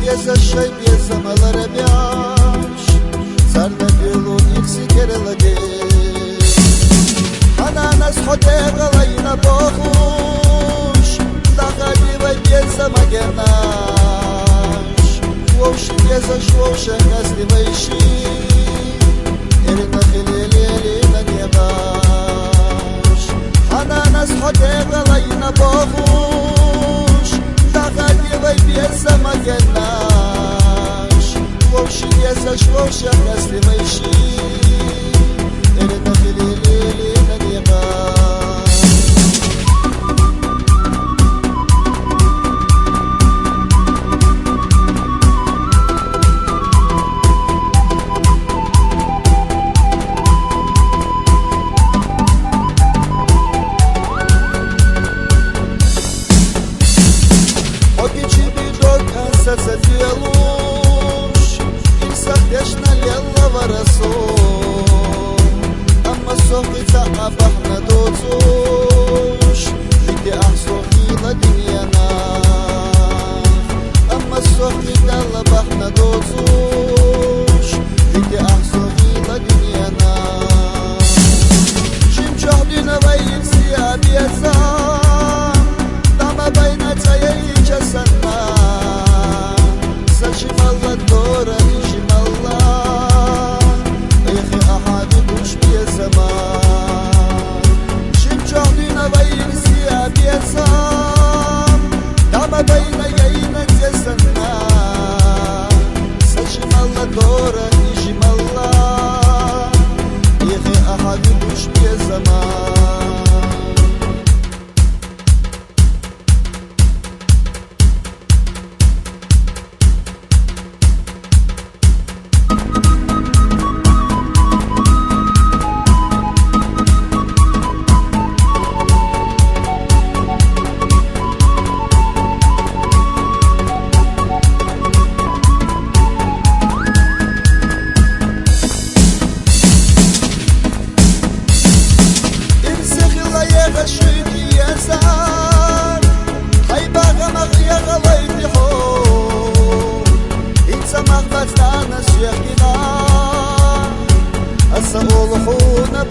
без ошиб, без самоларабяш, царна белун икси кереладеш. Она нас хотела и на бохуш, дахадивай без самогенаш. Вовши без ошвоша казливайши, Ирина хилили на небаш. Она нас хотела и на бохуш, дахадивай без самогенаш. Вовши без ошвоша казливайши, Ирина хилили на небаш. Зацепилуш, и сердечно лела воросом, Amma sohbita abahna dozush, Jiki ahsohila dünyana. Amma sohbita labahna dozush, Jiki ahsohila dünyana. Şimşah dünavayim siyabiyazam, Dama bayna tayayıca sana. Сачималла дора, нижималла, Эхи ахади душ безаман. Шимчах дюнавайим сия безам, Дама байна яина десана. Сачималла дора, нижималла, Эхи ахади душ безаман. Asa olhuna